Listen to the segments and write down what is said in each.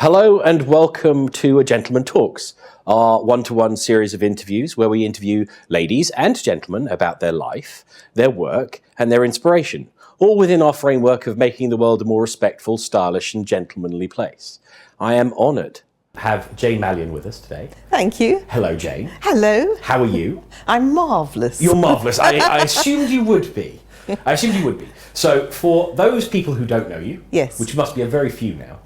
Hello and welcome to A Gentleman Talks, our one-to-one series of interviews where we interview ladies and gentlemen about their life, their work and their inspiration, all within our framework of making the world a more respectful, stylish and gentlemanly place. I am honoured to have Jane Malyon with us today. Thank you. Hello, Jane. Hello. How are you? I'm marvellous. You're marvellous. I assumed you would be. So for those people who don't know you, yes, which must be a very few now,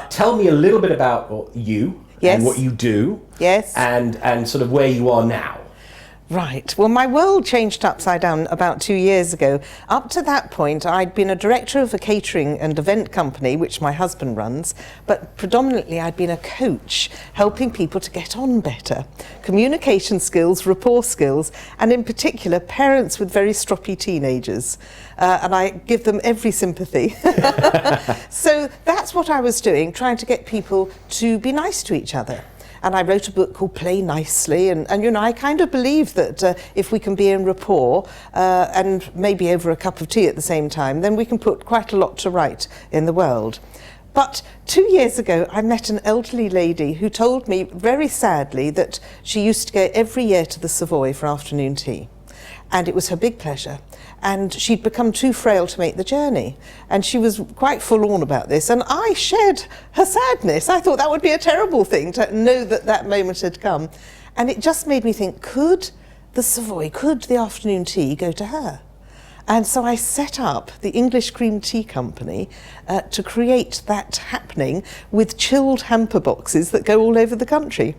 tell me a little bit about you, yes, and what you do, yes, and sort of where you are now. Right. Well, my world changed upside down about 2 years ago. Up to that point, I'd been a director of a catering and event company, which my husband runs, but predominantly I'd been a coach, helping people to get on better. Communication skills, rapport skills, and in particular, parents with very stroppy teenagers. And I give them every sympathy. So that's what I was doing, trying to get people to be nice to each other. And I wrote a book called Play Nicely, and you know, I kind of believe that if we can be in rapport and maybe over a cup of tea at the same time, then we can put quite a lot to right in the world. But 2 years ago, I met an elderly lady who told me very sadly that she used to go every year to the Savoy for afternoon tea. And it was her big pleasure. And she'd become too frail to make the journey. And she was quite forlorn about this. And I shared her sadness. I thought that would be a terrible thing to know that that moment had come. And it just made me think, could the Savoy, could the afternoon tea go to her? And so I set up the English Cream Tea Company to create that happening with chilled hamper boxes that go all over the country.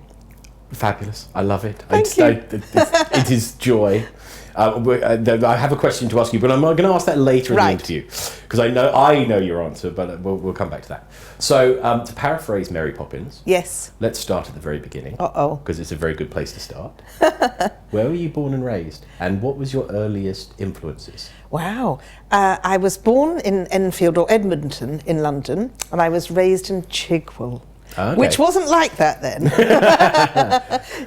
Fabulous. I love it. Thank you. It is joy. I have a question to ask you, but I'm going to ask that later in the interview, because I know your answer, but we'll come back to that. So, to paraphrase Mary Poppins, yes, let's start at the very beginning, because it's a very good place to start. Where were you born and raised, and what was your earliest influences? Wow. I was born in Enfield or Edmonton in London, and I was raised in Chigwell. Okay. Which wasn't like that then.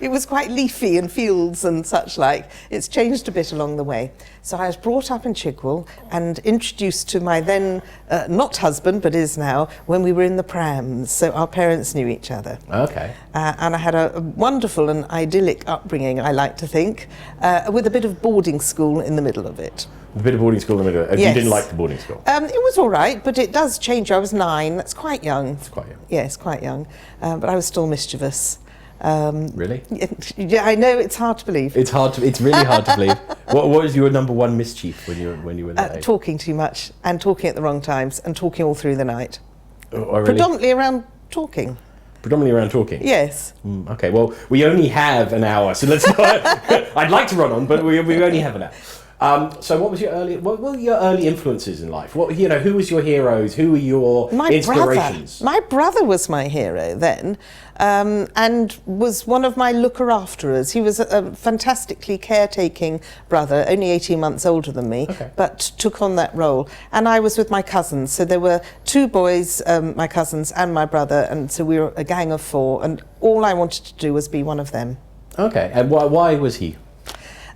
It was quite leafy and fields and such like. It's changed a bit along the way. So I was brought up in Chigwell and introduced to my then not husband, but is now, when we were in the prams. So our parents knew each other. Okay. And I had a wonderful and idyllic upbringing, I like to think, with a bit of boarding school in the middle of it. A bit of boarding school in the middle. Yes. You didn't like the boarding school? It was all right, but it does change. I was 9. That's quite young. It's quite young. Yes, quite young. But I was still mischievous. Really? Yeah, I know. It's hard to believe. It's really hard to believe. What was your number one mischief when you were that age? Talking too much and talking at the wrong times and talking all through the night. Oh, really? Predominantly around talking. Predominantly around talking? Yes. Okay, well, we only have an hour, so let's not... I'd like to run on, but we only have an hour. So what were your early influences in life? Who was your heroes? Who were your inspirations? My brother was my hero then, and was one of my looker-afterers. He was a fantastically caretaking brother, only 18 months older than me, but took on that role. And I was with my cousins, so there were 2 boys, my cousins and my brother, and so we were a gang of 4, and all I wanted to do was be one of them. Okay, and why was he?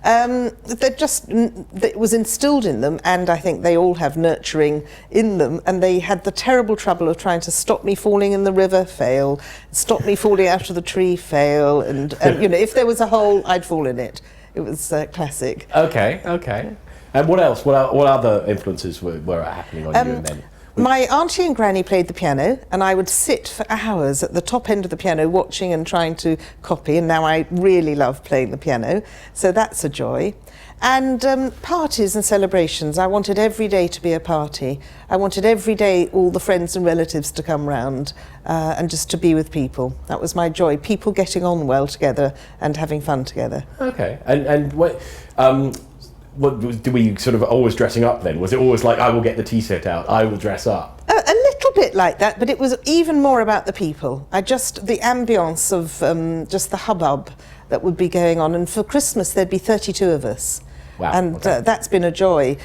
It was instilled in them, and I think they all have nurturing in them, and they had the terrible trouble of trying to stop me falling in the river, fail, stop me falling out of the tree, fail, and if there was a hole, I'd fall in it. It was classic. Okay. And what else? What other influences were happening on you and then? My auntie and granny played the piano, and I would sit for hours at the top end of the piano watching and trying to copy, and now I really love playing the piano, so that's a joy. And parties and celebrations, I wanted every day to be a party. I wanted every day all the friends and relatives to come round and just to be with people. That was my joy, people getting on well together and having fun together. Okay, and what... were you sort of always dressing up then? Was it always like, I will get the tea set out, I will dress up? A little bit like that, but it was even more about the people. The ambience of just the hubbub that would be going on. And for Christmas, there'd be 32 of us. Wow, and that's been a joy.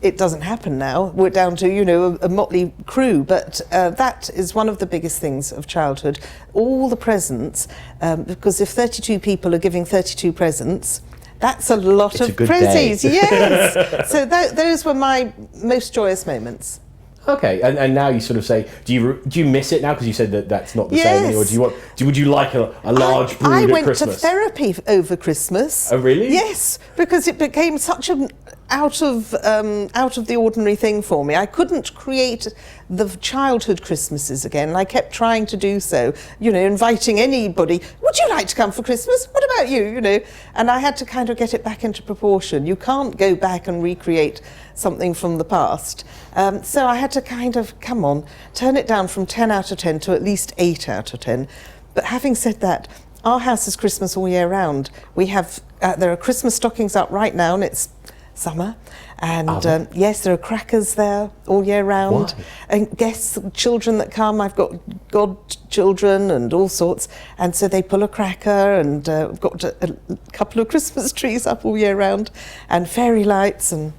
It doesn't happen now. We're down to, a motley crew, but that is one of the biggest things of childhood. All the presents, because if 32 people are giving 32 presents, that's a lot of prezzies, yes. So those were my most joyous moments. Okay, and now you sort of say, do you miss it now because you said that that's not the same anymore? Would you like a large brood I at went Christmas? to therapy over Christmas. Oh, really? Yes, because it became such an out of the ordinary thing for me. I couldn't create the childhood Christmases again. I kept trying to do so, inviting anybody. Would you like to come for Christmas? What about you? And I had to kind of get it back into proportion. You can't go back and recreate something from the past. So I had to kind of, turn it down from 10 out of 10 to at least 8 out of 10. But having said that, our house is Christmas all year round. We have, there are Christmas stockings up right now, and it's summer. And yes, there are crackers there all year round. Why? And guests, children that come, I've got godchildren and all sorts. And so they pull a cracker, and we've got a couple of Christmas trees up all year round, and fairy lights and...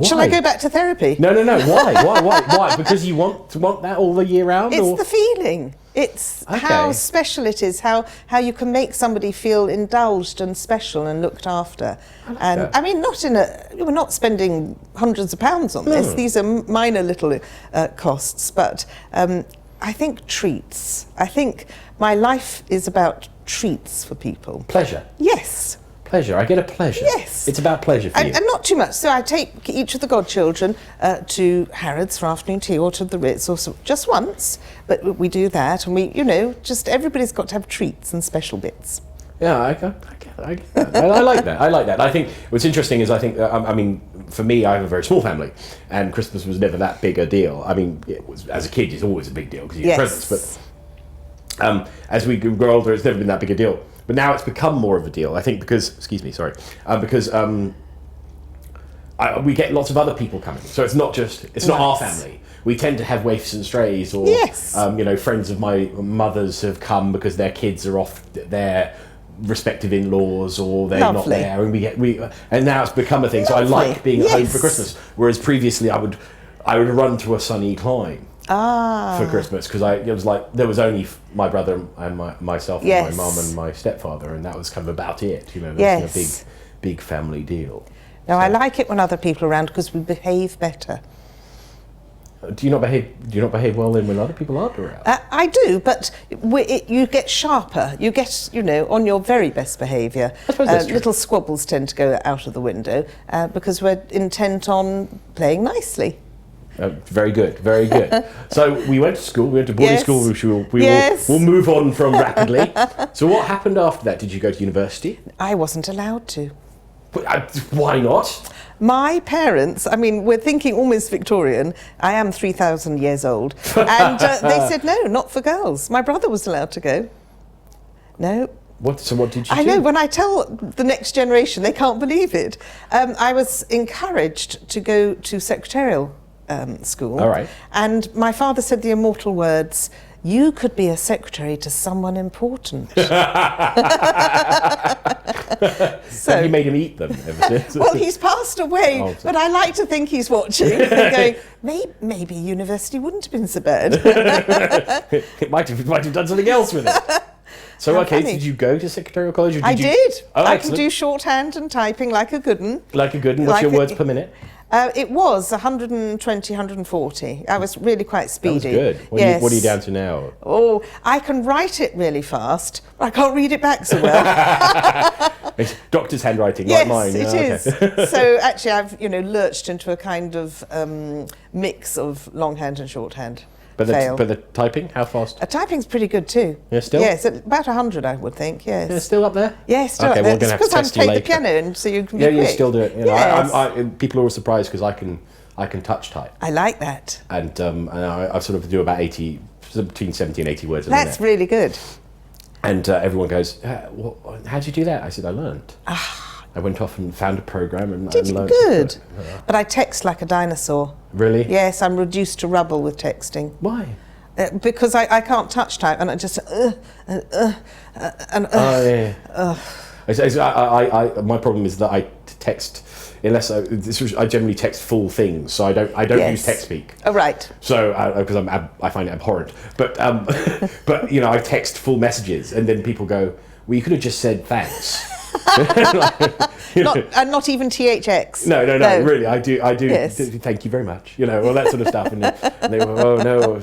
Shall I go back to therapy? No. Why? Because you want that all the year round? It's the feeling. It's how special it is, how you can make somebody feel indulged and special and looked after. And I mean, we're not spending hundreds of pounds on this. These are minor little costs, but I think treats. I think my life is about treats for people. Pleasure. Yes. Pleasure. I get a pleasure. Yes. It's about pleasure for you. And not too much. So I take each of the godchildren to Harrods for afternoon tea, or to the Ritz, or just once. But we do that, and we, just everybody's got to have treats and special bits. Yeah, I get that. I like that. I like that. I think what's interesting is for me, I have a very small family, and Christmas was never that big a deal. I mean, as a kid, it's always a big deal because you get presents. But as we grow older, it's never been that big a deal. But now it's become more of a deal, I think, because we get lots of other people coming. So it's not our family. We tend to have waifs and strays, or friends of my mother's have come because their kids are off their respective in-laws, or they're not there, and and now it's become a thing. So I like being at home for Christmas, whereas previously I would run to a sunny clime. For Christmas, because it was like there was only my brother and myself and my mum and my stepfather, and that was kind of about it. There's a big family deal. No, I like it when other people are around because we behave better. Do you not behave well then when other people aren't around? I do, but you get sharper. You get on your very best behaviour. I suppose that's true. Little squabbles tend to go out of the window because we're intent on playing nicely. Very good, very good. So we went to school, we went to boarding school, which we'll move on from rapidly. So what happened after that? Did you go to university? I wasn't allowed to. Why not? My parents, we're thinking almost Victorian. I am 3,000 years old. And they said, no, not for girls. My brother was allowed to go. No. So what did you do? I know, when I tell the next generation, they can't believe it. I was encouraged to go to secretarial school. All right. And my father said the immortal words, "You could be a secretary to someone important." So you made him eat them ever since? Well, he's passed away, but I like to think he's watching and going, maybe university wouldn't have been so bad. It might have done something else with it. So, did you go to secretarial college? I did. Oh, I can do shorthand and typing like a good un. Like a good un? What's your words per minute? It was 120, 140. I was really quite speedy. That was good. What are you down to now? Oh, I can write it really fast, but I can't read it back so well. It's doctor's handwriting, yes, like mine. Yes, it is. So actually I've, lurched into a kind of mix of longhand and shorthand. But the typing, how fast? Typing's pretty good too. Yeah, still? Yes, about 100 I would think, yes. Yeah, still up there? Yes, still up there. We're going to have to test you later. Because I play the piano, and so you can be quick. You still do it. Yes. People are always surprised because I can touch type. I like that. And I sort of do about 80, between 70 and 80 words a minute. That's really good. And everyone goes, how did you do that? I said, I learned. I went off and found a program and learned. Good. But I text like a dinosaur. Really? Yes, I'm reduced to rubble with texting. Why? Because I can't touch type, and I just my problem is that I text I generally text full things, so I don't use text speak. Oh, right. So because I find it abhorrent, but I text full messages, and then people go, well, you could have just said thanks. Not even THX. No, really, I do. Yes. Thank you very much. All that sort of stuff. And they were, oh no,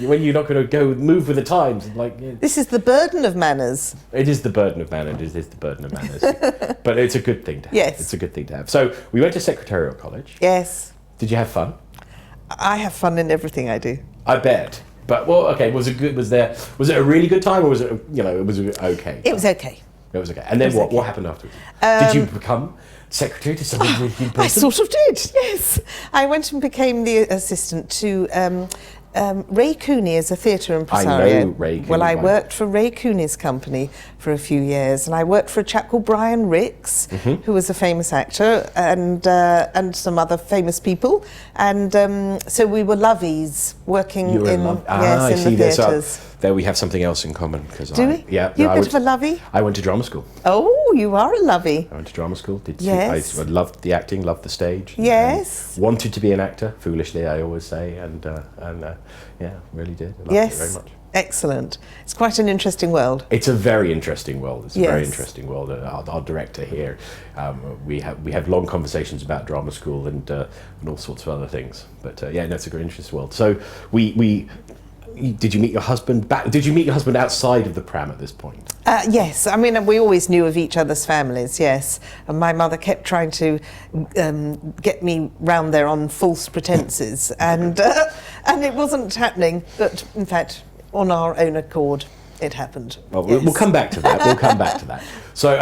when you're not going to go move with the times. I'm like, yeah. This is the burden of manners. It is the burden of manners. It is the burden of manners. But it's a good thing to have. Yes. It's a good thing to have. So we went to Secretarial College. Yes. Did you have fun? I have fun in everything I do. I bet. But was it good? Was it a really good time, or was it was it okay? It was okay. It was okay. And then what happened afterwards? Did you become secretary to something really important? I sort of did, yes. I went and became the assistant to Ray Cooney as a theatre impresario. I know Ray Cooney. Well, I worked for Ray Cooney's company for a few years, and I worked for a chap called Brian Ricks, who was a famous actor, and some other famous people. And so we were lovies working in the theatres. There we have something else in common. Do we? Yeah. You're a bit of a lovey? I went to drama school. Oh, you are a lovey. I went to drama school. Yes. I loved the acting, loved the stage. Yes. Wanted to be an actor, foolishly, I always say, and really did. I loved it very much. Excellent. It's quite an interesting world. It's a very interesting world. It's a very interesting world. Our director here, we have long conversations about drama school and all sorts of other things. But that's a very interesting world. So did you meet your husband Did you meet your husband outside of the pram at this point? Yes, I mean, we always knew of each other's families, yes. And my mother kept trying to get me round there on false pretences, and it wasn't happening. But in fact, on our own accord, it happened. Well, we'll come back to that. So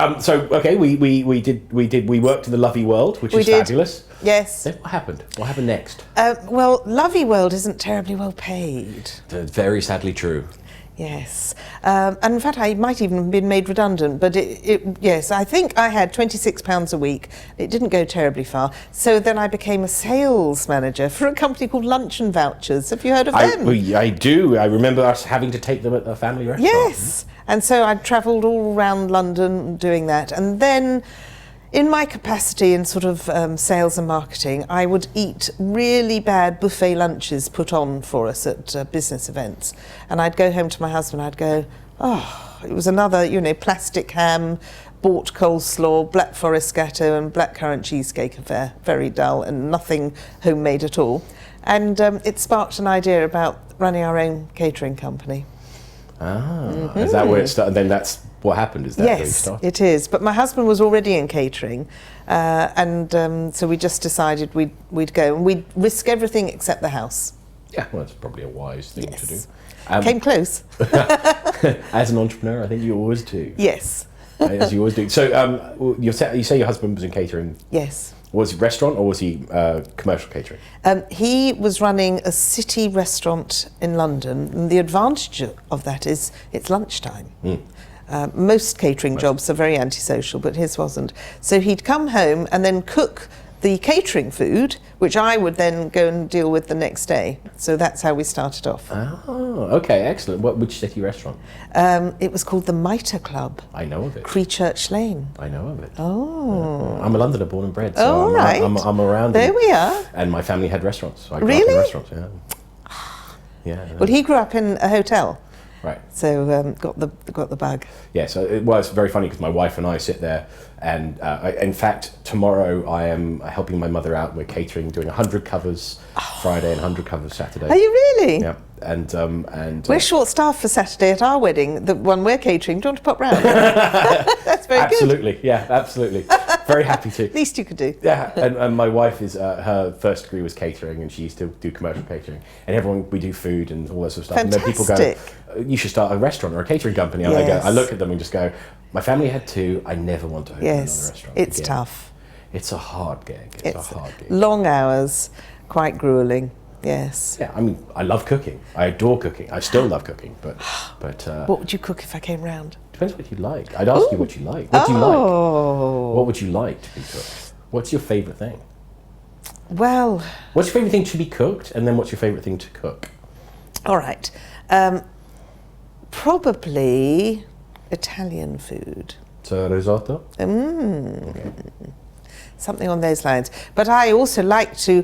okay, we worked in the Lovey World, which is fabulous. Yes. Then what happened? What happened next? Well, Lovey World isn't terribly well paid. Very sadly true. Yes, and in fact I might even have been made redundant, but yes, I think I had £26 a week. It didn't go terribly far. So then I became a sales manager for a company called Lunch and Vouchers. Have you heard of them? I do. I remember us having to take them at a family restaurant. Yes, and so I travelled all around London doing that, and then in my capacity in sort of sales and marketing, I would eat really bad buffet lunches put on for us at business events. And I'd go home to my husband, I'd go, oh, it was another, plastic ham, bought coleslaw, black forest gatto and blackcurrant cheesecake affair. Very dull and nothing homemade at all. And it sparked an idea about running our own catering company. Is that where it started? Then that's what happened, is that where it started? Yes, it is. But my husband was already in catering, and so we just decided we'd go, and we'd risk everything except the house. Yeah, well, that's probably a wise thing to do. Came close. As an entrepreneur, I think you always do. Yes. As you always do. So you say your husband was in catering? Yes. Was he restaurant or was he commercial catering? He was running a city restaurant in London, and the advantage of that is it's lunchtime. Most catering jobs are very antisocial, but his wasn't. So he'd come home and then cook the catering food, which I would then go and deal with the next day. So that's how we started off. Oh, okay, excellent. Which city restaurant? It was called the Mitre Club. I know of it. Creechurch Lane. I know of it. Oh. I'm a Londoner, born and bred, so all right. I'm around. There we are. And my family had restaurants. So I grew really? up in restaurants, yeah. Well, he grew up in a hotel. Right. So got the bug. Yeah, so it's very funny because my wife and I sit there, and in fact tomorrow I am helping my mother out. We're catering, doing 100 covers Friday and 100 covers Saturday. Are you really? Yeah, and we're short staffed for Saturday at our wedding. The one we're catering. Do you want to pop round? That's very absolutely, good. Yeah, absolutely. Very happy to. Least you could do. Yeah, and my wife is her first degree was catering, and she used to do commercial catering. And we do food and all that sort of stuff. Fantastic. And then people go, you should start a restaurant or a catering company. And I look at them and just go, my family had two. I never want to open another restaurant. It's again. tough. It's a hard gig. It's a hard gig. Long hours, quite grueling. Yes. Yeah, I mean, I love cooking. I adore cooking. I still love cooking, but what would you cook if I came round? Depends what you like. I'd ask you what you like. What do you like? What would you like to be cooked? What's your favourite thing? Well, what's your favourite thing to be cooked, and then what's your favourite thing to cook? All right. Probably Italian food. So risotto? Okay. something on those lines. But I also like to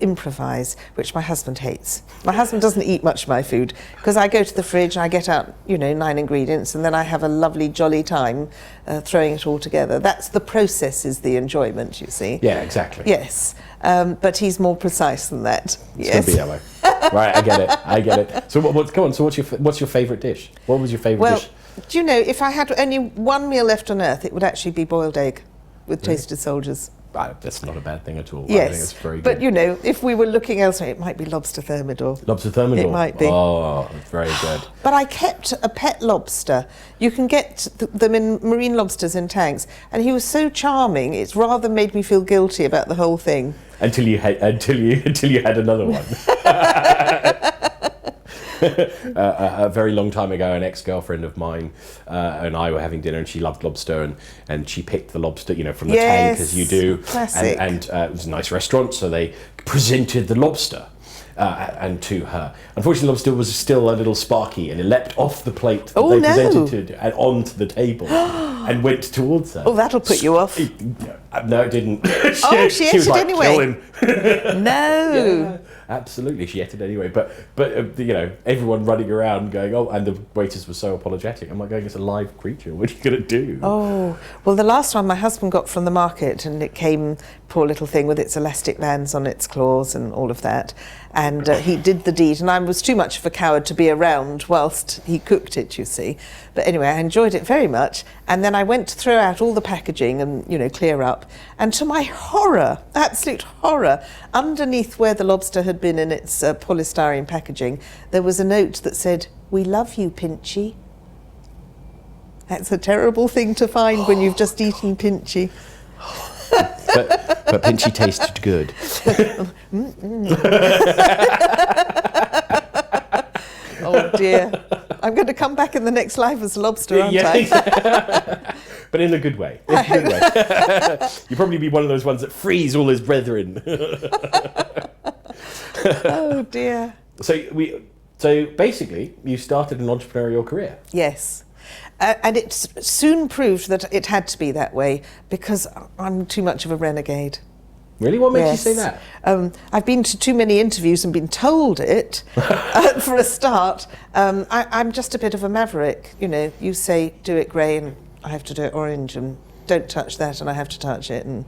improvise, which my husband hates. My husband doesn't eat much of my food because I go to the fridge, I get out, 9 ingredients, and then I have a lovely jolly time throwing it all together. That's the process, is the enjoyment, you see. Yeah, exactly. Yes, but he's more precise than that. It's Yes. gonna be yellow. Right, I get it. So go on. So what's your favourite dish? What was your favourite dish? Do you know, if I had only one meal left on earth, it would actually be boiled egg with toasted soldiers. That's not a bad thing at all. Yes, I think it's very but good. if we were looking elsewhere, it might be lobster thermidor. Lobster thermidor? It might be. Oh, very good. But I kept a pet lobster. You can get them in marine lobsters in tanks, and he was so charming. It's rather made me feel guilty about the whole thing. Until you had another one. A very long time ago, an ex-girlfriend of mine and I were having dinner, and she loved lobster, and she picked the lobster, from the tank, as you do. Classic. And it was a nice restaurant, so they presented the lobster and to her. Unfortunately, the lobster was still a little sparky, and it leapt off the plate that they presented to and onto the table and went towards her. Oh, that'll put you off. No, it didn't. She ate was it like, anyway. Kill him. No. Yeah, absolutely, she ate it anyway. But everyone running around going, oh, and the waiters were so apologetic. I'm like, going, it's a live creature. What are you going to do? Oh, well, the last one my husband got from the market, and it came, poor little thing, with its elastic bands on its claws and all of that. And he did the deed, and I was too much of a coward to be around whilst he cooked it, you see. But anyway, I enjoyed it very much. And then I went to throw out all the packaging and, clear up. And to my horror, absolute horror, underneath where the lobster had been in its polystyrene packaging, there was a note that said, "We love you, Pinchy." That's a terrible thing to find when you've just eaten Pinchy. But Pinchy tasted good. Oh dear. I'm going to come back in the next life as a lobster, aren't I? But in a good way. You'll probably be one of those ones that frees all his brethren. Oh dear. So basically, you started an entrepreneurial career. Yes. And it soon proved that it had to be that way because I'm too much of a renegade. Really? What makes you say that? I've been to too many interviews and been told it, for a start. I'm just a bit of a maverick. You say, do it grey, and I have to do it orange, and don't touch that, and I have to touch it. And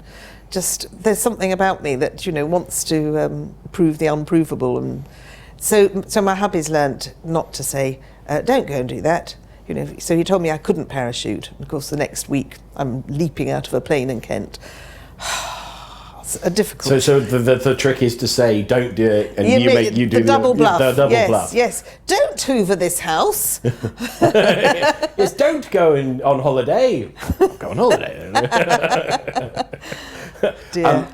just, there's something about me that, wants to prove the unprovable. And so my hubby's learnt not to say, don't go and do that. So he told me I couldn't parachute. Of course, the next week I'm leaping out of a plane in Kent. It's a difficult. So the trick is to say don't do it, and you do the double bluff. The double bluff. Yes. Don't hoover this house. Yes, don't go on holiday. Go on holiday. Dear.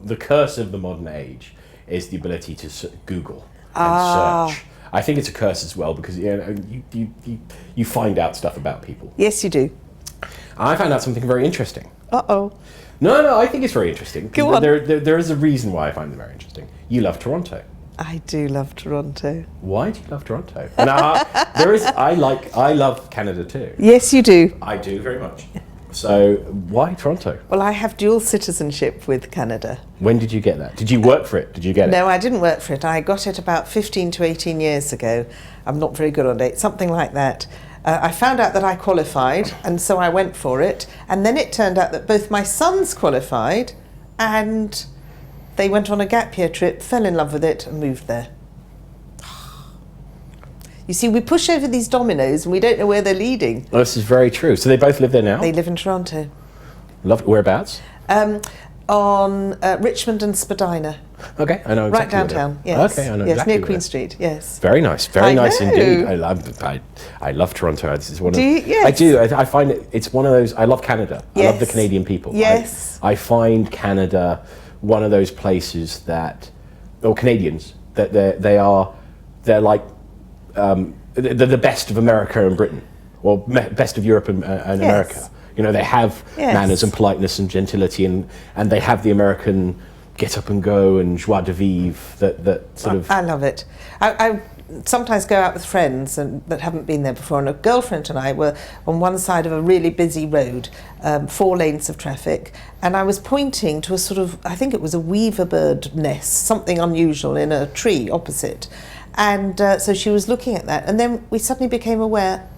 The curse of the modern age is the ability to Google and search. I think it's a curse as well because you find out stuff about people. Yes, you do. I found out something very interesting. Uh-oh. No, I think it's very interesting. Go on. There is a reason why I find it very interesting. You love Toronto. I do love Toronto. Why do you love Toronto? And I love Canada too. Yes, you do. I do very much. So why Toronto? Well, I have dual citizenship with Canada. When did you get that? Did you work for it? Did you get it? No, I didn't work for it. I got it about 15 to 18 years ago. I'm not very good on dates, something like that. I found out that I qualified, and so I went for it. And then it turned out that both my sons qualified, and they went on a gap year trip, fell in love with it, and moved there. You see, we push over these dominoes, and we don't know where they're leading. Oh, this is very true. So they both live there now? They live in Toronto. Whereabouts? On Richmond and Spadina. Okay, I know exactly. Right downtown, yes. Okay, I know yes, exactly. near Queen Street, yes. Very nice, I nice know. indeed. I love Toronto. This is one of. Do you? Yes. I do. I find it's one of those. I love Canada. Yes. I love the Canadian people. Yes. I find Canada one of those places that, or Canadians, that they're like the best of America and Britain, or best of Europe and America. They have Yes. manners and politeness and gentility, and they have the American get up and go and joie de vivre that sort of... I love it. I sometimes go out with friends that haven't been there before, and a girlfriend and I were on one side of a really busy road, 4 lanes of traffic, and I was pointing to a sort of, I think it was a weaver bird nest, something unusual in a tree opposite. And so she was looking at that, and then we suddenly became aware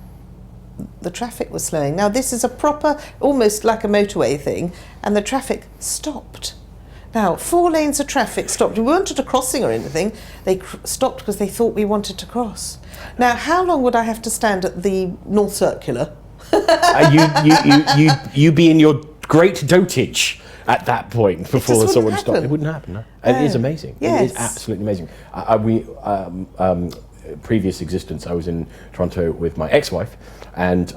the traffic was slowing. Now this is a proper, almost like a motorway thing, and the traffic stopped. Now 4 lanes of traffic stopped. We weren't at a crossing or anything. They stopped because they thought we wanted to cross. Now how long would I have to stand at the North Circular? You be in your great dotage at that point before someone stopped. It wouldn't happen. No. It is amazing. Yes. It is absolutely amazing. Previous existence, I was in Toronto with my ex-wife, and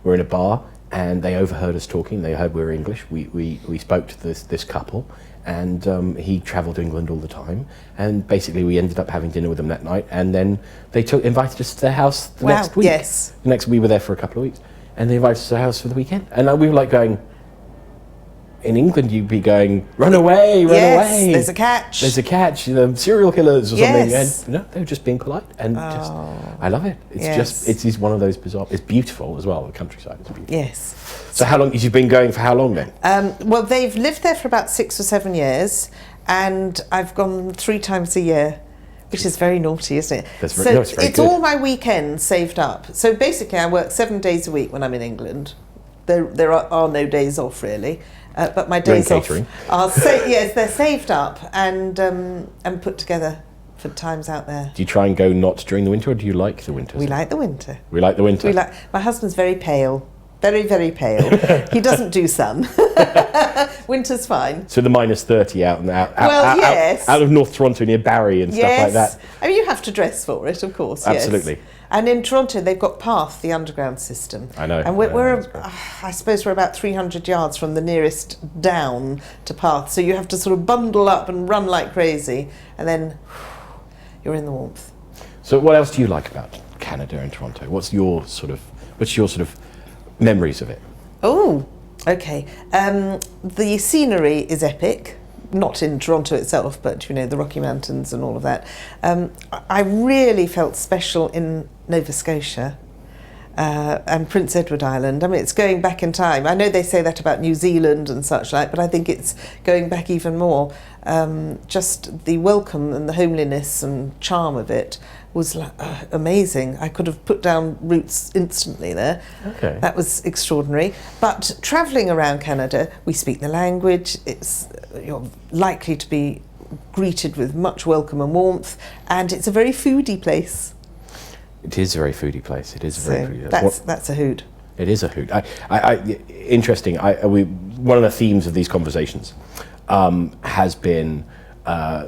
we're in a bar, and they overheard us talking. They heard we were English. We spoke to this couple, and he travelled to England all the time, and basically we ended up having dinner with them that night, and then they invited us to their house the next week. Yes. The next we were there for a couple of weeks, and they invited us to their house for the weekend, and we were like going, in England you'd be going, run away, run away. There's a catch. There's a catch, serial killers or Yes. something. And no, they were just being polite, and just, I love it. It's Yes. just, it's one of those bizarre, it's beautiful as well, the countryside is beautiful. Yes. So how long, you've been going for how long then? Well, they've lived there for about 6 or 7 years, and I've gone 3 times a year, which is very naughty, isn't it? It's very good. All my weekends saved up. So basically I work 7 days a week when I'm in England. There are no days off really. But my days off are they're saved up and put together for times out there. Do you try and go not during the winter, or do you like the winter? We like the winter. We like the winter. My husband's very pale, very, very pale. He doesn't do sun. Winter's fine. So the -30 out yes. out of North Toronto near Barrie and stuff like that. I mean, you have to dress for it, of course. Absolutely. Yes. And in Toronto, they've got Path, the underground system. I know. And I suppose we're about 300 yards from the nearest down to Path. So you have to sort of bundle up and run like crazy, and then you're in the warmth. So what else do you like about Canada and Toronto? What's your sort of memories of it? Oh, okay. The scenery is epic. Not in Toronto itself, but the Rocky Mountains and all of that. I really felt special in Nova Scotia and Prince Edward Island. I mean, it's going back in time. I know they say that about New Zealand and such like, but I think it's going back even more. Just the welcome and the homeliness and charm of it was amazing. I could have put down roots instantly there. Okay. That was extraordinary. But travelling around Canada, we speak the language. You're likely to be greeted with much welcome and warmth, and it's a very foodie place. It is a very foodie place. It is a very foodie. That's a hoot. It is a hoot. Interesting. One of the themes of these conversations has been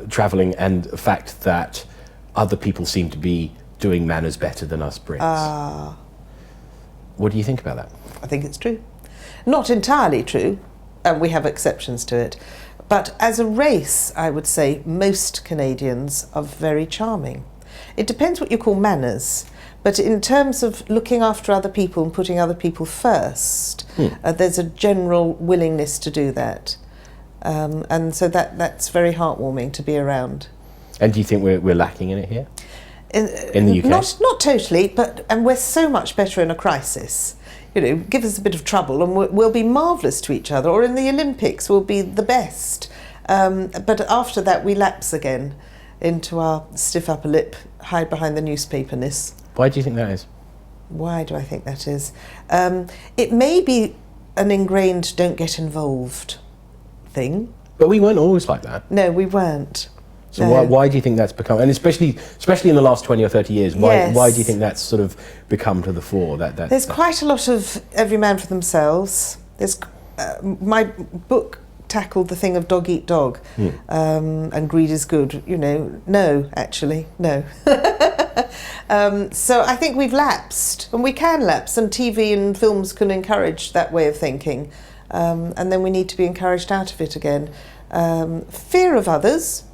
travelling and the fact that other people seem to be doing manners better than us Brits. What do you think about that? I think it's true. Not entirely true, and we have exceptions to it. But as a race, I would say most Canadians are very charming. It depends what you call manners. But in terms of looking after other people and putting other people first, there's a general willingness to do that. And so that's very heartwarming to be around. And do you think we're lacking in it here? In the UK? Not totally, and we're so much better in a crisis. Give us a bit of trouble and we'll be marvellous to each other, or in the Olympics we'll be the best. But after that we lapse again into our stiff upper lip, hide behind the newspaperness. Why do you think that is? Why do I think that is? It may be an ingrained don't get involved thing. But we weren't always like that. No, we weren't. So why do you think that's become, and especially in the last 20 or 30 years, why do you think that's sort of become to the fore? There's quite a lot of every man for themselves. There's my book tackled the thing of dog eat dog, and greed is good. No, actually, no. So I think we've lapsed, and we can lapse, and TV and films can encourage that way of thinking, and then we need to be encouraged out of it again. Fear of others.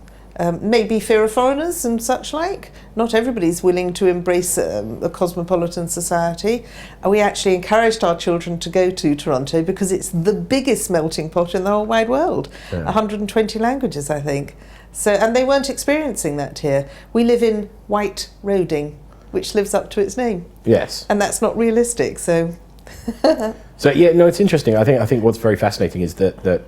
maybe fear of foreigners and such like. Not everybody's willing to embrace a cosmopolitan society. We actually encouraged our children to go to Toronto because it's the biggest melting pot in the whole wide world. 120 languages, I think. So, and they weren't experiencing that here. We live in White Roding, which lives up to its name. Yes. And that's not realistic, so... So, yeah, no, it's interesting. I think what's very fascinating is that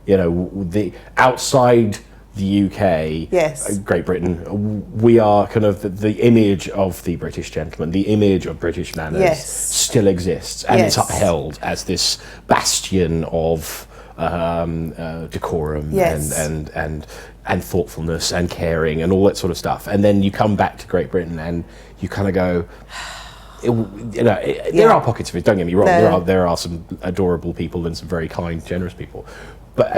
you know, the outside the UK, yes, Great Britain, we are kind of the image of the British gentleman, the image of British manners, yes, still exists, and yes, it's upheld as this bastion of decorum, yes, and thoughtfulness and caring and all that sort of stuff. And then you come back to Great Britain and you kind of go, there are pockets of it, don't get me wrong, there are some adorable people and some very kind, generous people, but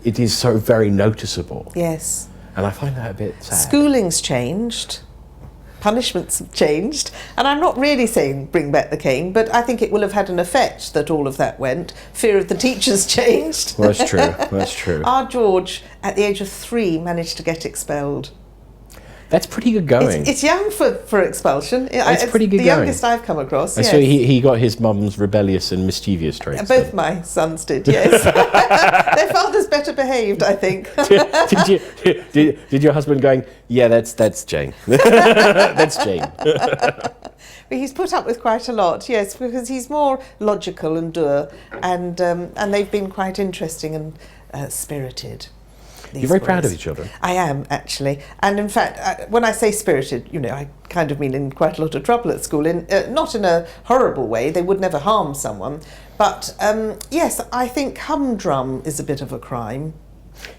it is so very noticeable. Yes. And I find that a bit sad. Schooling's changed, punishments have changed, and I'm not really saying bring back the cane, but I think it will have had an effect that all of that went. Fear of the teachers changed. Well, that's true, that's true. Our George, at the age of 3, managed to get expelled. That's pretty good going. It's young for expulsion. It's pretty good the going. youngest I've come across. And yes. so he got his mum's rebellious and mischievous traits. Both my sons did, yes. Their father's better behaved, I think. Did your husband going, yeah, that's Jane. That's Jane. But he's put up with quite a lot, yes, because he's more logical and dour, and they've been quite interesting and spirited. You're very proud of your children. I am, actually. And in fact, when I say spirited, I kind of mean in quite a lot of trouble at school, not in a horrible way. They would never harm someone. But yes, I think humdrum is a bit of a crime.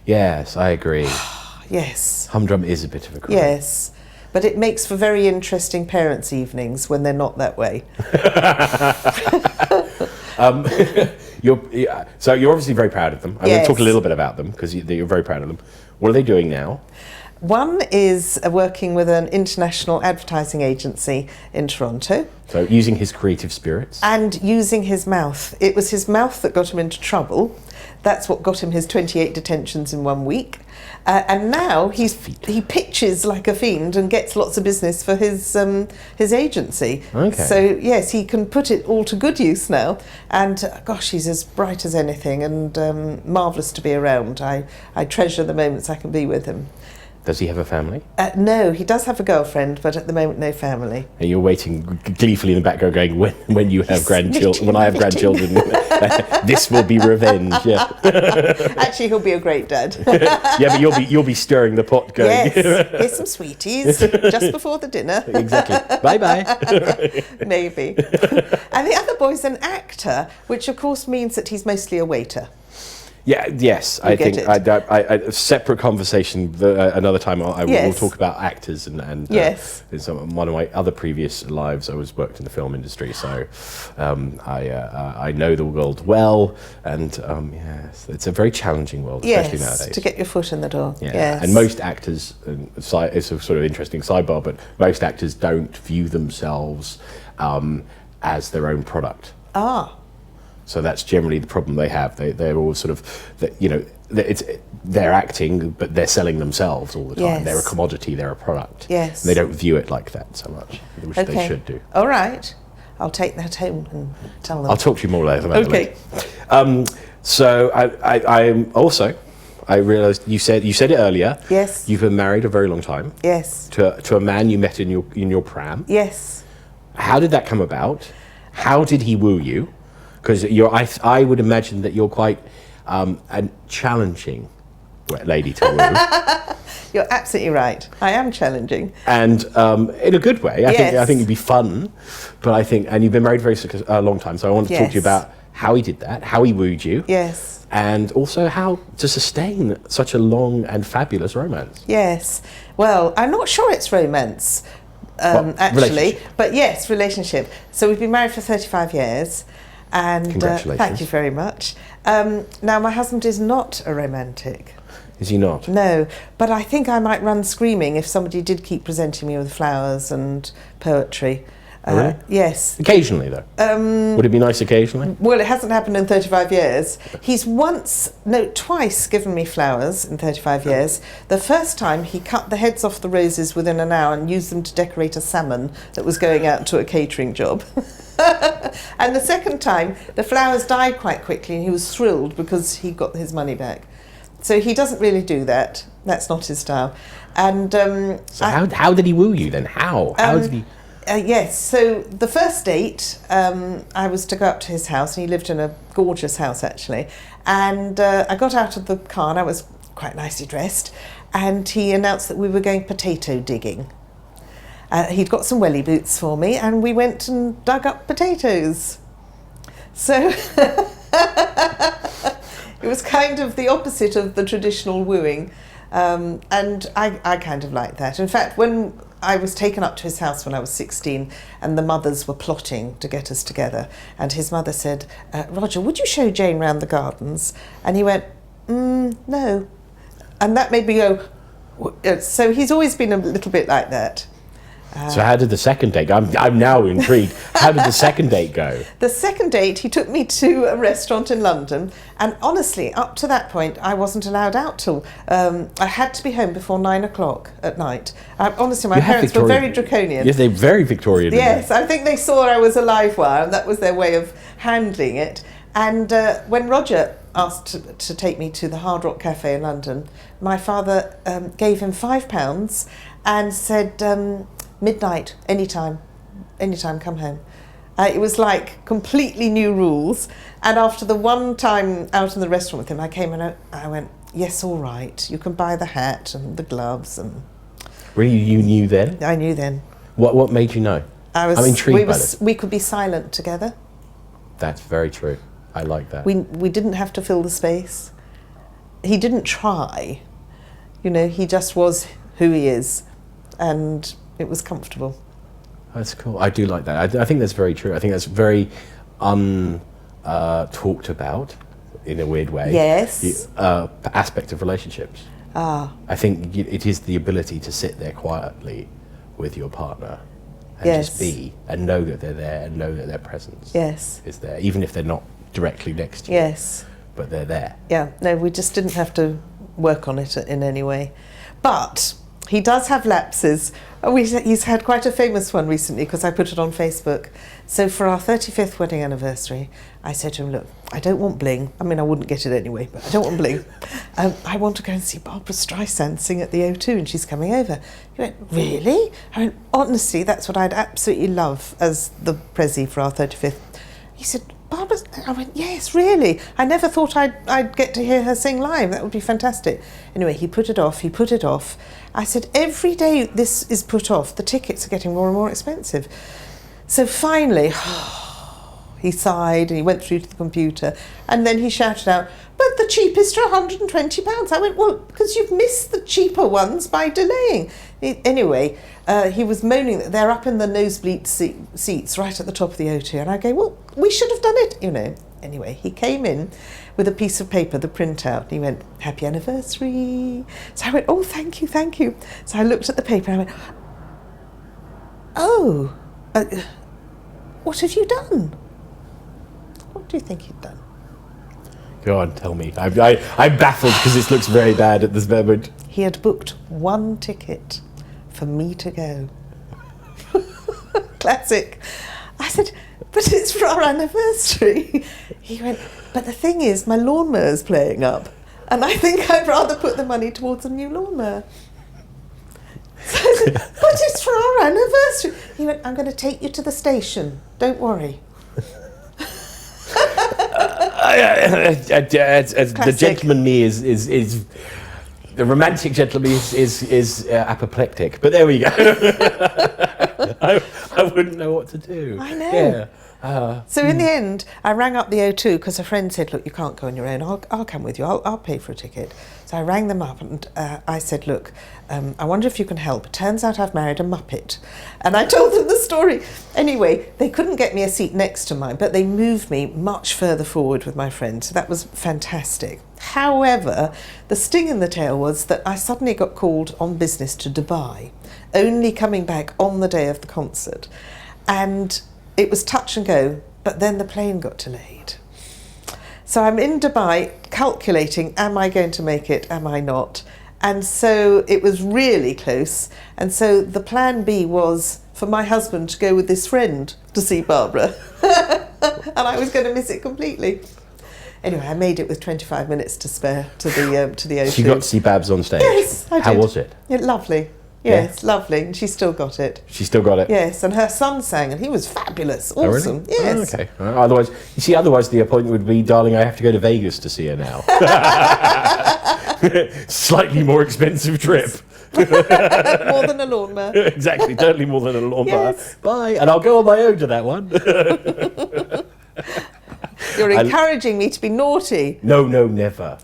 Yes, I agree. Yes. Humdrum is a bit of a crime. Yes. But it makes for very interesting parents' evenings when they're not that way. So you're obviously very proud of them. I'm going to talk a little bit about them because you're very proud of them. What are they doing now? One is working with an international advertising agency in Toronto. So using his creative spirits. And using his mouth. It was his mouth that got him into trouble. That's what got him his 28 detentions in 1 week. And now he pitches like a fiend and gets lots of business for his agency. Okay. So yes, he can put it all to good use now. And gosh, he's as bright as anything and marvellous to be around. I treasure the moments I can be with him. Does he have a family? No, he does have a girlfriend, but at the moment no family. And you're waiting gleefully in the background going, when you have grandchildren, when I have grandchildren, this will be revenge. Yeah. Actually, he'll be a great dad. Yeah, but you'll be stirring the pot going. Yes, here's some sweeties just before the dinner. Exactly. Bye-bye. Maybe. And the other boy's an actor, which of course means that he's mostly a waiter. Yeah. Yes, I think a separate conversation. Another time, we'll talk about actors and yes. In one of my other previous lives, I worked in the film industry, so I know the world well, and yes, it's a very challenging world, especially nowadays. To get your foot in the door. Yeah. Yes. And most actors, it's a sort of interesting sidebar, but most actors don't view themselves as their own product. Ah. So that's generally the problem they have. They're all sort of, they're acting, but they're selling themselves all the time. Yes. They're a commodity, they're a product. Yes. And they don't view it like that so much, which they should do. All right. I'll take that home and tell them. I'll talk to you more later about okay. So I realised you said it earlier. Yes. You've been married a very long time. Yes. To a man you met in your pram. Yes. How did that come about? How did he woo you? Because I would imagine that you're quite a challenging lady to woo. You're absolutely right. I am challenging. And in a good way. I think you'd be fun. But and you've been married a long time, so I want to talk to you about how he did that, how he wooed you. Yes. And also how to sustain such a long and fabulous romance. Yes. Well, I'm not sure it's romance, actually. But yes, relationship. So we've been married for 35 years. And congratulations. Thank you very much. Now, my husband is not a romantic. Is he not? No, but I think I might run screaming if somebody did keep presenting me with flowers and poetry. Oh, really? Yes. Occasionally, though. Would it be nice occasionally? Well, it hasn't happened in 35 years. He's twice given me flowers in 35 years. The first time he cut the heads off the roses within an hour and used them to decorate a salmon that was going out to a catering job. And the second time, the flowers died quite quickly and he was thrilled because he got his money back. So he doesn't really do that. That's not his style. And so how did he woo you then? How did he? Yes, so the first date, I was to go up to his house, and he lived in a gorgeous house actually, and I got out of the car and I was quite nicely dressed, and he announced that we were going potato digging. He'd got some welly boots for me and we went and dug up potatoes. So it was kind of the opposite of the traditional wooing, and I kind of liked that. In fact, when I was taken up to his house when I was 16 and the mothers were plotting to get us together, and his mother said, Roger, would you show Jane round the gardens? And he went, no. And that made me go, so he's always been a little bit like that. So how did the second date go? I'm now intrigued. How did the second date go? The second date, he took me to a restaurant in London, and honestly, up to that point, I wasn't allowed out till I had to be home before 9 o'clock at night. Honestly, my parents were very draconian. Yes, they're very Victorian. Yes, I think they saw I was a live wire, and that was their way of handling it. And when Roger asked to take me to the Hard Rock Cafe in London, my father gave him £5 and said, midnight, anytime, come home. It was like completely new rules. And after the one time out in the restaurant with him, I came and I went, yes, all right, you can buy the hat and the gloves. And really, you knew then? I knew then. What made you know? I'm intrigued by this. We could be silent together. That's very true. I like that. We didn't have to fill the space. He didn't try. He just was who he is. And it was comfortable. That's cool. I do like that. I think that's very true. I think that's very talked about in a weird way. Yes. Aspect of relationships. I think it is the ability to sit there quietly with your partner and just be and know that they're there and know that their presence is there, even if they're not directly next to you. Yes. But they're there. Yeah. No, we just didn't have to work on it in any way. But he does have lapses. He's had quite a famous one recently because I put it on Facebook. So for our 35th wedding anniversary, I said to him, look, I don't want bling. I mean, I wouldn't get it anyway, but I don't want bling. I want to go and see Barbara Streisand sing at the O2 and she's coming over. He went, really? I went, honestly, that's what I'd absolutely love as the prezi for our 35th. He said, Barbara? I went, yes, really. I never thought I'd get to hear her sing live. That would be fantastic. Anyway, he put it off. I said, every day this is put off, the tickets are getting more and more expensive. So finally, he sighed and he went through to the computer and then he shouted out, but the cheapest are £120. I went, well, because you've missed the cheaper ones by delaying. Anyway, he was moaning that they're up in the nosebleed seats right at the top of the O2. And I go, well, we should have done it, Anyway, he came in with a piece of paper, the printout, and he went, happy anniversary. So I went, oh, thank you. So I looked at the paper and I went, oh, what have you done? What do you think you'd done? Go on, tell me. I'm baffled because this looks very bad at this moment. He had booked one ticket for me to go. Classic. I said, but it's for our anniversary. He went, but the thing is, my lawnmower's playing up, and I think I'd rather put the money towards a new lawnmower. So I said, but it's for our anniversary. He went, I'm going to take you to the station. Don't worry. The gentleman me is the romantic gentleman is apoplectic, but there we go. I wouldn't know what to do. I know. Yeah. So in the end, I rang up the O2 because a friend said, look, you can't go on your own. I'll come with you. I'll pay for a ticket. So I rang them up and I said, look, I wonder if you can help. It turns out I've married a Muppet. And I told them the story. Anyway, they couldn't get me a seat next to mine, but they moved me much further forward with my friend. So that was fantastic. However, the sting in the tail was that I suddenly got called on business to Dubai, only coming back on the day of the concert. and it was touch and go, but then the plane got delayed. So I'm in Dubai calculating, am I going to make it, am I not? And so it was really close. And so the plan B was for my husband to go with his friend to see Barbara. And I was going to miss it completely. Anyway, I made it with 25 minutes to spare to the O2. You got to see Babs on stage? Yes, I did. How was it? Yeah, lovely. Yes, lovely. And she still got it. She still got it? Yes, and her son sang, and he was fabulous. Awesome. Oh, really? Yes. Oh, okay. Otherwise, you see, otherwise the appointment would be, darling, I have to go to Vegas to see her now. Slightly more expensive trip. More than a lawnmower. Exactly, totally more than a lawnmower. Yes. Bye. And I'll go on my own to that one. You're encouraging me to be naughty. No, never.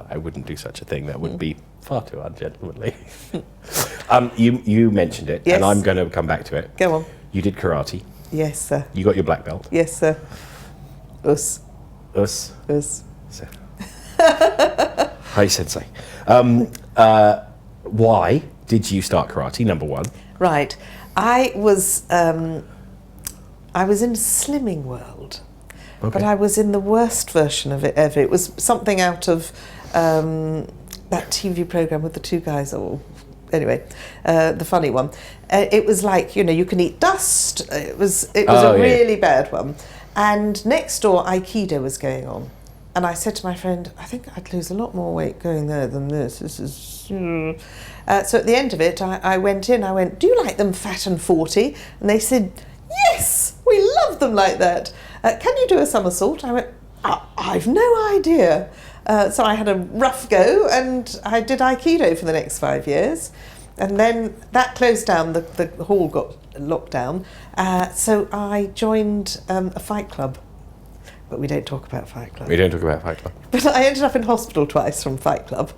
I wouldn't do such a thing. That would be far too ungentlemanly. You mentioned it, Yes. and I'm going to come back to it. Go on. You did karate. Yes, sir. You got your black belt. Yes, sir. Us. Us. So. Hi, sensei. Why did you start karate? Number one. Right. I was in Slimming World. Okay. But I was in the worst version of it ever. It was something out of that TV programme with the two guys. Anyway, the funny one. It was like, you can eat dust. It was a really bad one. And next door, Aikido was going on. And I said to my friend, I think I'd lose a lot more weight going there than this. This is... So at the end of it, I went in. I went, do you like them fat and 40? And they said, yes, we love them like that. Can you do a somersault? I went, I've no idea. So I had a rough go, and I did Aikido for the next 5 years. And then that closed down, the hall got locked down. So I joined a fight club. But we don't talk about Fight Club. We don't talk about Fight Club. But I ended up in hospital twice from Fight Club.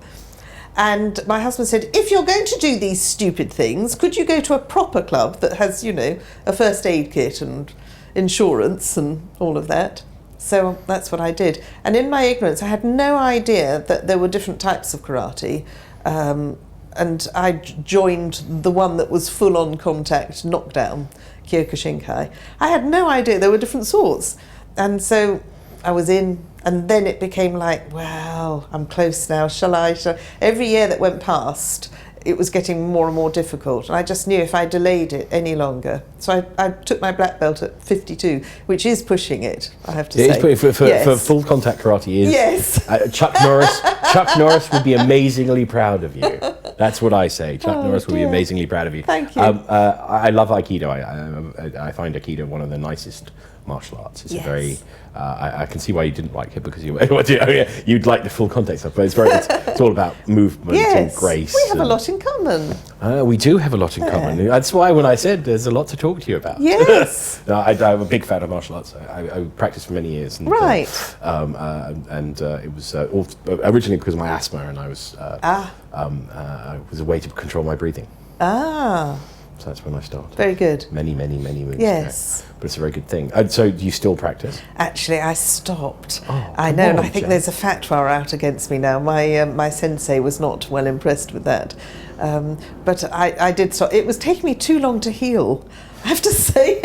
And my husband said, if you're going to do these stupid things, could you go to a proper club that has, a first aid kit and insurance and all of that? So that's what I did. And in my ignorance, I had no idea that there were different types of karate. And I joined the one that was full-on contact knockdown, Kyokushinkai. I had no idea there were different sorts. And so I was in, and then it became like, well, I'm close now, shall I? Every year that went past, it was getting more and more difficult. And I just knew if I delayed it any longer. So I took my black belt at 52, which is pushing it, I have to say. For full contact karate is. Yes. Chuck Norris would be amazingly proud of you. That's what I say. Chuck Norris would be amazingly proud of you. Thank you. I love Aikido. I find Aikido one of the nicest martial arts. It's a very. I can see why you didn't like it, because you'd like the full context stuff, but it's all about movement and grace. We have a lot in common. We do have a lot in common. That's why when I said there's a lot to talk to you about. Yes. I'm a big fan of martial arts. I practiced for many years. And, right. It was originally because of my asthma, and I was a way to control my breathing. Ah. So that's when I started. Very good. Many moons yes. ago. But it's a very good thing. So do you still practice? Actually, I stopped. I know, and I think there's a fatwa out against me now. My sensei was not well impressed with that. But I did stop. It was taking me too long to heal, I have to say.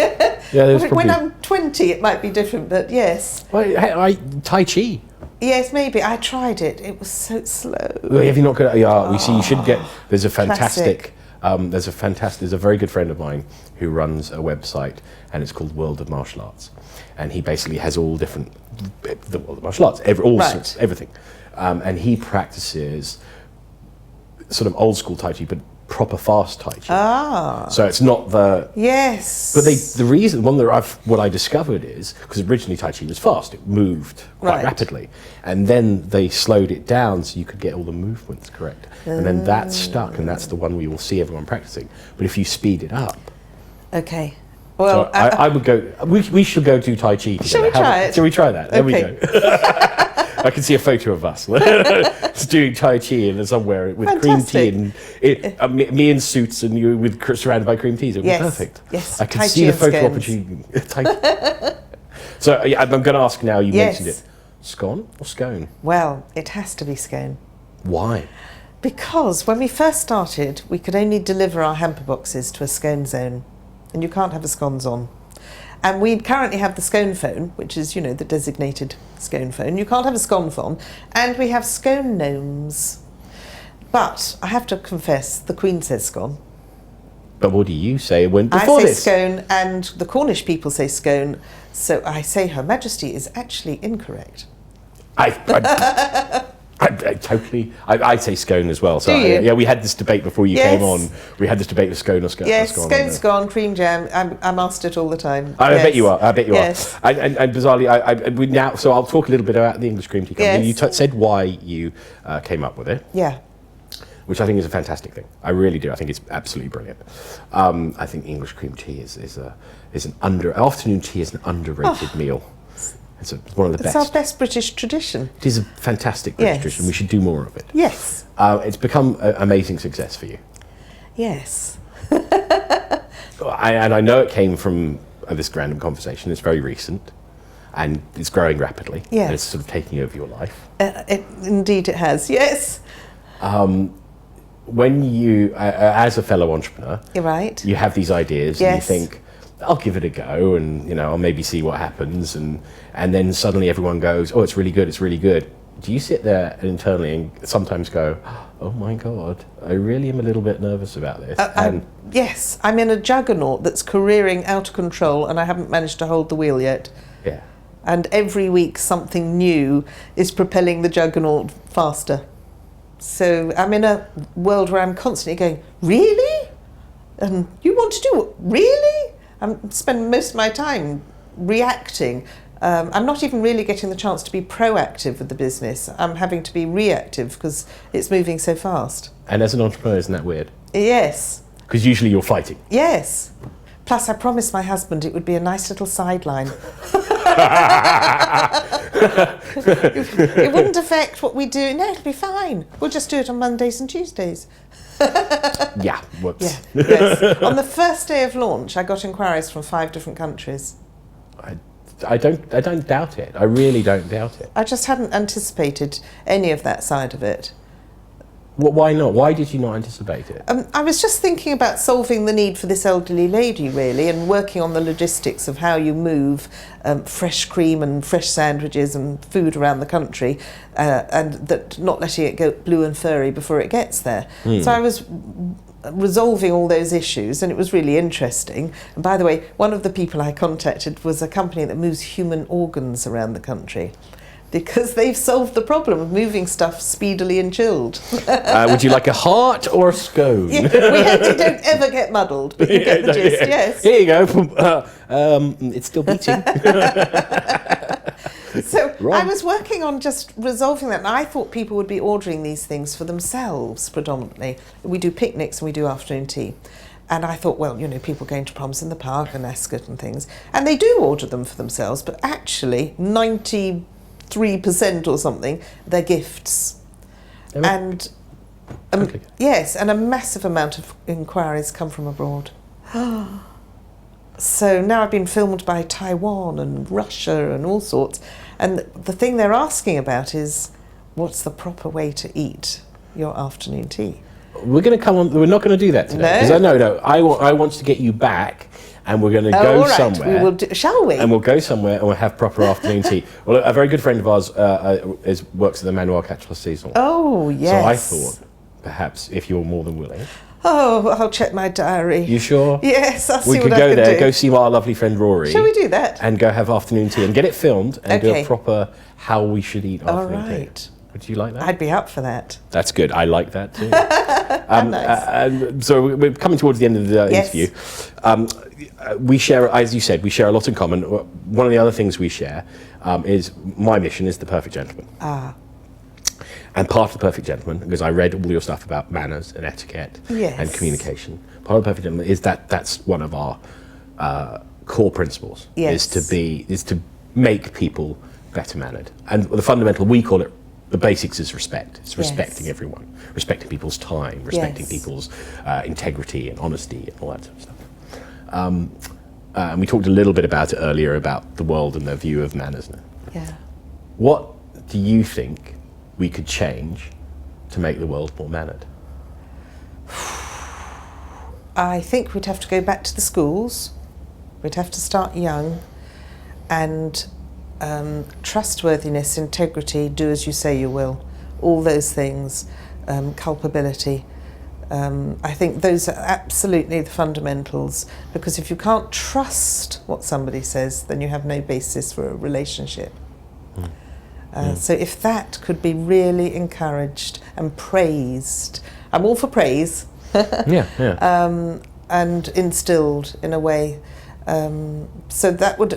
When I'm 20, it might be different, but yes. Well, Tai Chi. Yes, maybe. I tried it. It was so slow. Have you not got? We see. You should get. There's a fantastic. There's a very good friend of mine who runs a website, and it's called World of Martial Arts, and he basically has all different the world of martial arts, sorts, everything, and he practices sort of old school Tai Chi, but proper fast Tai Chi. So it's not the But the reason what I discovered is because originally Tai Chi was fast; it moved quite rapidly, and then they slowed it down so you could get all the movements correct. And then that stuck, and that's the one we will see everyone practicing. But if you speed it up, okay. Well, so I would go. We should go do Tai Chi together. Shall we try it? Shall we try that? There we go. I can see a photo of us doing Tai Chi in somewhere with Fantastic. cream tea and me in suits and you surrounded by cream teas. It would be perfect. Yes. I can see the photo opportunity. So I'm going to ask now. You mentioned it. Scone or scone? Well, it has to be scone. Why? Because when we first started, we could only deliver our hamper boxes to a scone zone. and you can't have a scones on. And we currently have the scone phone, which is, the designated scone phone. You can't have a scone phone. And we have scone gnomes. But I have to confess, the Queen says scone. But what do you say before I say this? scone, and the Cornish people say scone. So I say Her Majesty is actually incorrect. I say scone as well. So Do you? yeah, we had this debate before you Yes. came on. We had this debate with scone or scone. Yes, scone, scone, scone, cream jam. I'm asked it all the time. I Yes. bet you are. I bet you Yes. are. And bizarrely, we now. So I'll talk a little bit about the English cream tea company. Yes. You said why you came up with it, Yeah. which I think is a fantastic thing. I really do. I think it's absolutely brilliant. I think English cream tea is an afternoon tea is an underrated meal. It's one of the It's best. our best British tradition. It is a fantastic British Yes. tradition. We should do more of it. Yes. It's become an amazing success for you. Yes. And I know it came from this random conversation. It's very recent, and it's growing rapidly. Yes. And it's sort of taking over your life. Indeed it has, yes. When you, as a fellow entrepreneur, You're right. you have these ideas and you Yes. think, I'll give it a go, and I'll maybe see what happens, and then suddenly everyone goes, oh, it's really good, it's really good. Do you sit there internally and sometimes go, oh my God, I really am a little bit nervous about this? Yes, I'm in a juggernaut that's careering out of control, and I haven't managed to hold the wheel yet. Yeah. And every week something new is propelling the juggernaut faster. So I'm in a world where I'm constantly going, really? And you want to do it? Really? I'm spending most of my time reacting. I'm not even really getting the chance to be proactive with the business. I'm having to be reactive because it's moving so fast. And as an entrepreneur, isn't that weird? Yes. Because usually you're fighting. Yes. Plus, I promised my husband it would be a nice little sideline. It wouldn't affect what we do. No, it'll be fine. We'll just do it on Mondays and Tuesdays. Yeah, whoops. Yeah, yes. On the first day of launch, I got inquiries from 5 different countries. I don't doubt it. I really don't doubt it. I just hadn't anticipated any of that side of it. Well, why not? Why did you not anticipate it? I was just thinking about solving the need for this elderly lady, really, and working on the logistics of how you move fresh cream and fresh sandwiches and food around the country, and that not letting it go blue and furry before it gets there. So I was resolving all those issues, and it was really interesting. And by the way, one of the people I contacted was a company that moves human organs around the country, because they've solved the problem of moving stuff speedily and chilled. Would you like a heart or a scone? Yeah, we hope they don't ever get muddled, but you get the gist, yes. Here you go. It's still beating. So Wrong. I was working on just resolving that, and I thought people would be ordering these things for themselves predominantly. We do picnics and we do afternoon tea. And I thought, well, people going to proms in the park and Ascot and things, and they do order them for themselves, but actually 93% or something, they're gifts. And yes, and a massive amount of inquiries come from abroad. So now I've been filmed by Taiwan and Russia and all sorts, and the thing they're asking about is, what's the proper way to eat your afternoon tea? We're going to come on. We're not going to do that today. Because I want to get you back, and we're going to go all right, somewhere. we will shall we? And we'll go somewhere and we'll have proper afternoon tea. Well, a very good friend of ours works at the Manuel Catch Plus Seasonal. Oh, yes. So I thought, perhaps, if you're more than willing. Oh, I'll check my diary. You sure? Yes, I'll see We what could I go can there, do. go see our lovely friend Rory. Shall we do that? And go have afternoon tea and get it filmed and do Okay. a proper how we should eat All afternoon tea. right. Would you like that? I'd be up for that. That's good. I like that too. Nice. So we're coming towards the end of the Yes. interview. We share, as you said, we share a lot in common. One of the other things we share is my mission is the perfect gentleman. And part of the perfect gentleman, because I read all your stuff about manners and etiquette Yes. and communication. Part of the perfect gentleman is that's one of our core principles. Yes. Is to make people better mannered. And the fundamental, we call it, the basics is respect. It's respecting everyone, respecting people's time, respecting people's integrity and honesty and all that sort of stuff. And we talked a little bit about it earlier, about the world and their view of manners. Yeah. What do you think we could change to make the world more mannered? I think we'd have to go back to the schools. We'd have to start young, and trustworthiness, integrity, do as you say you will, all those things, culpability. I think those are absolutely the fundamentals, because if you can't trust what somebody says, then you have no basis for a relationship. So if that could be really encouraged and praised, I'm all for praise, and instilled in a way. So that would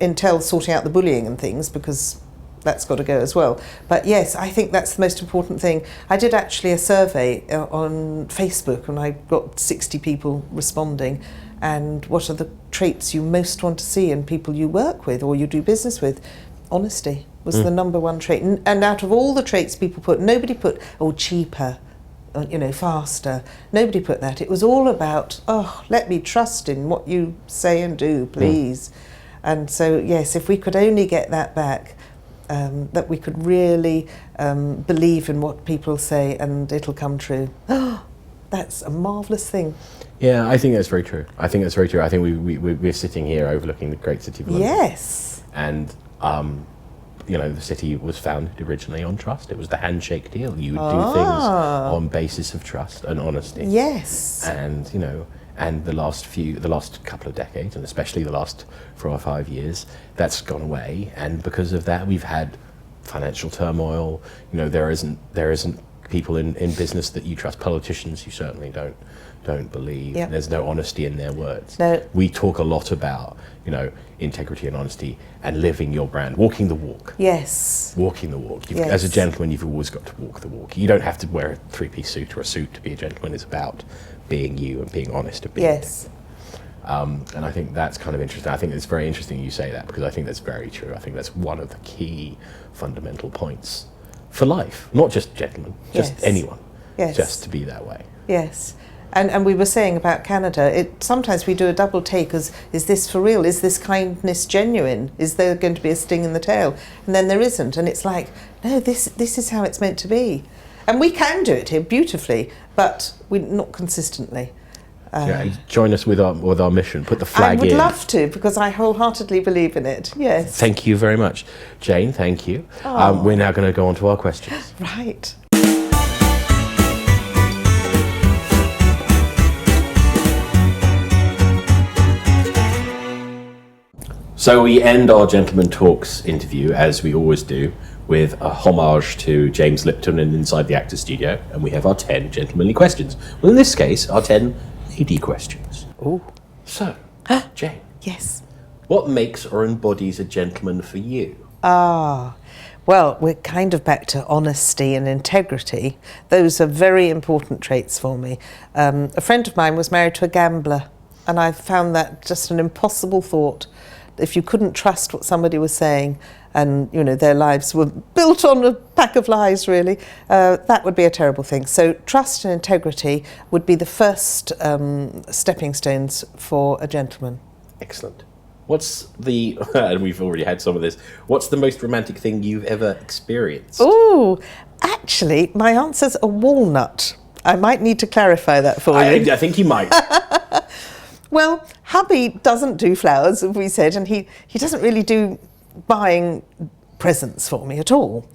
entail sorting out the bullying and things, because that's got to go as well. But yes, I think that's the most important thing. I did actually a survey on Facebook, and I got 60 people responding. And what are the traits you most want to see in people you work with or you do business with? Honesty was the number one trait. And out of all the traits people put, nobody put, cheaper, faster. Nobody put that. It was all about, let me trust in what you say and do, please. And so, yes, if we could only get that back, that we could really believe in what people say and it'll come true. That's a marvellous thing. Yeah, I think that's very true. I think we're sitting here overlooking the great city of London. Yes. And the city was founded originally on trust. It was the handshake deal. You would do things on basis of trust and honesty. Yes. And and the last couple of decades, and especially the last 4 or 5 years, that's gone away. And because of that, we've had financial turmoil. There isn't people in business that you trust. Politicians, you certainly don't believe. Yep. There's no honesty in their words. No. We talk a lot about integrity and honesty and living your brand, walking the walk. Yes. Walking the walk. Yes. As a gentleman, you've always got to walk the walk. You don't have to wear a 3-piece suit or a suit to be a gentleman. It's about being you and being honest and being Yes. and I think that's kind of interesting. I think it's very interesting you say that, because I think that's very true. I think that's one of the key fundamental points for life. Not just gentlemen, just anyone. Yes. Just to be that way. Yes. And we were saying about Canada, sometimes we do a double take as, is this for real? Is this kindness genuine? Is there going to be a sting in the tail? And then there isn't. And it's like, no, this is how it's meant to be. And we can do it here beautifully, but not consistently. Join us with our mission. Put the flag in. I would love to, because I wholeheartedly believe in it. Yes. Thank you very much. Jane, thank you. We're now going to go on to our questions. Right. So we end our Gentleman Talks interview, as we always do, with a homage to James Lipton and Inside the Actors Studio, and we have our 10 gentlemanly questions. Well, in this case, our 10 lady questions. Oh. So, Jane. Yes. What makes or embodies a gentleman for you? Well, we're kind of back to honesty and integrity. Those are very important traits for me. A friend of mine was married to a gambler, and I found that just an impossible thought. If you couldn't trust what somebody was saying, and their lives were built on a pack of lies, really, that would be a terrible thing. So trust and integrity would be the first stepping stones for a gentleman. Excellent. And we've already had some of this, what's the most romantic thing you've ever experienced? Oh, actually, my answer's a walnut. I might need to clarify that for you. I think you might. Well, hubby doesn't do flowers, as we said, and he doesn't really do buying presents for me at all.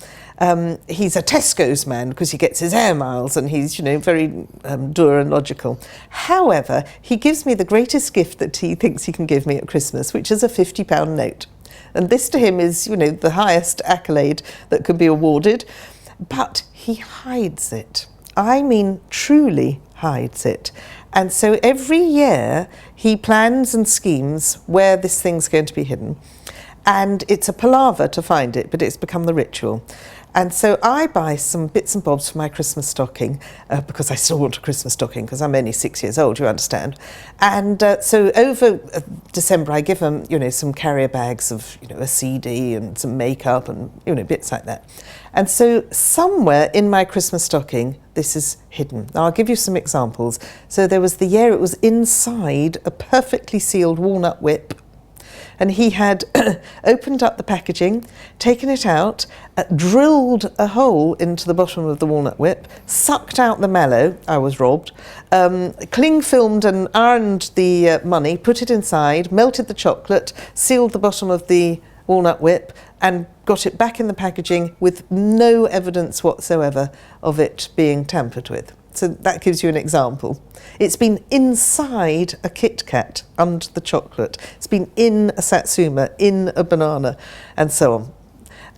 He's a Tesco's man, because he gets his air miles, and he's, very dour and logical. However, he gives me the greatest gift that he thinks he can give me at Christmas, which is a £50 note. And this to him is, the highest accolade that could be awarded. But he hides it. I mean, truly hides it. And so every year he plans and schemes where this thing's going to be hidden. And it's a palaver to find it, but it's become the ritual. And so I buy some bits and bobs for my Christmas stocking, because I still want a Christmas stocking, because I'm only 6 years old, you understand. And so over December I give them, some carrier bags of, a CD and some makeup and, bits like that. And so somewhere in my Christmas stocking, this is hidden. Now I'll give you some examples. So there was the year it was inside a perfectly sealed Walnut Whip. And he had opened up the packaging, taken it out, drilled a hole into the bottom of the Walnut Whip, sucked out the mallow, I was robbed, cling filmed and ironed the money, put it inside, melted the chocolate, sealed the bottom of the Walnut Whip, and got it back in the packaging with no evidence whatsoever of it being tampered with. So that gives you an example. It's been inside a Kit Kat under the chocolate. It's been in a Satsuma, in a banana, and so on.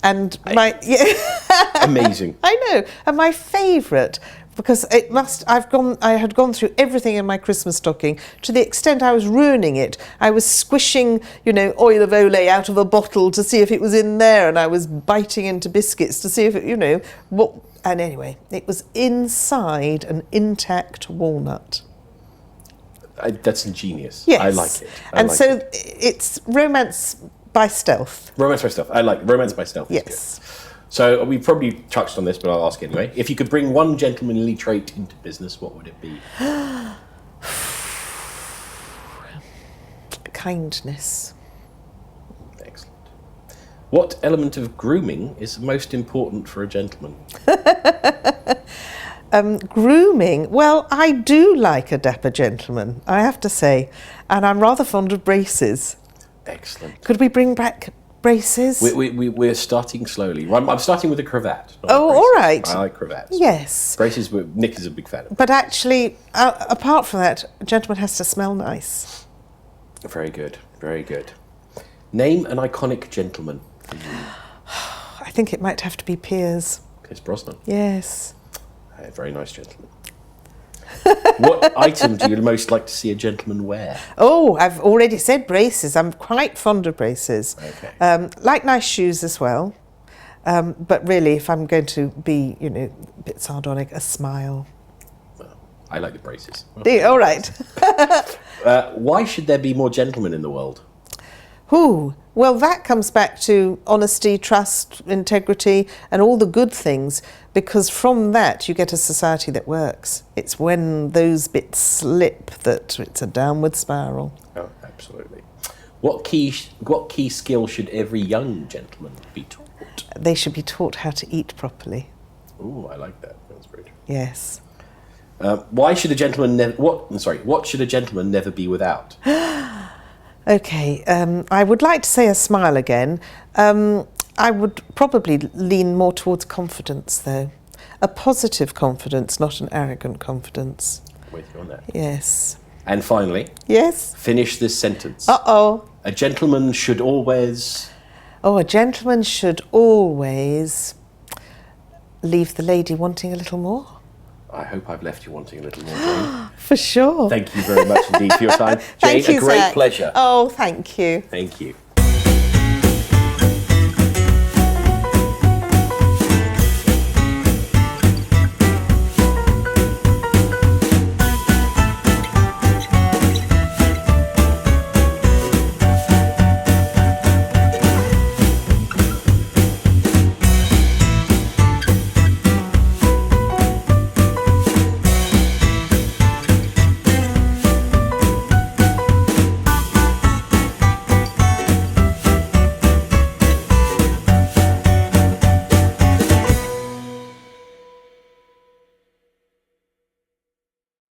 And amazing. I know. And my favourite, because I had gone through everything in my Christmas stocking to the extent I was ruining it. I was squishing, oil of Olay out of a bottle to see if it was in there, and I was biting into biscuits to see if it, what. And anyway, it was inside an intact walnut. That's ingenious. Yes. I like it. It's romance by stealth. Romance by stealth. I like romance by stealth. Yes. So we've probably touched on this, but I'll ask anyway. If you could bring one gentlemanly trait into business, what would it be? Kindness. Excellent. What element of grooming is most important for a gentleman? Grooming. Well, I do like a dapper gentleman, I have to say, and I'm rather fond of braces. Excellent. Could we bring back braces? We're starting slowly. I'm starting with a cravat. Oh, all right. I like cravats. Yes. Braces, Nick is a big fan of. But actually, apart from that, a gentleman has to smell nice. Very good. Very good. Name an iconic gentleman. I think it might have to be Piers. Piers Brosnan. Yes. A very nice gentleman. What item do you most like to see a gentleman wear? Oh, I've already said braces. I'm quite fond of braces. Okay. Like nice shoes as well. But really, if I'm going to be, a bit sardonic, a smile. Well, I like the braces. All right. Why should there be more gentlemen in the world? Well, that comes back to honesty, trust, integrity, and all the good things, because from that you get a society that works. It's when those bits slip that it's a downward spiral. Oh, absolutely. What key skill should every young gentleman be taught? They should be taught how to eat properly. Ooh, I like that. That's very true. Yes. What should a gentleman never be without? Okay, I would like to say a smile again. I would probably lean more towards confidence, though. A positive confidence, not an arrogant confidence. With you on that. Yes. And finally, yes. Finish this sentence. Uh-oh. A gentleman should always... Oh, a gentleman should always leave the lady wanting a little more. I hope I've left you wanting a little more, Jane. For sure. Thank you very much indeed for your time. Jane, Thank you, a great Zach. pleasure. Oh, thank you. Thank you.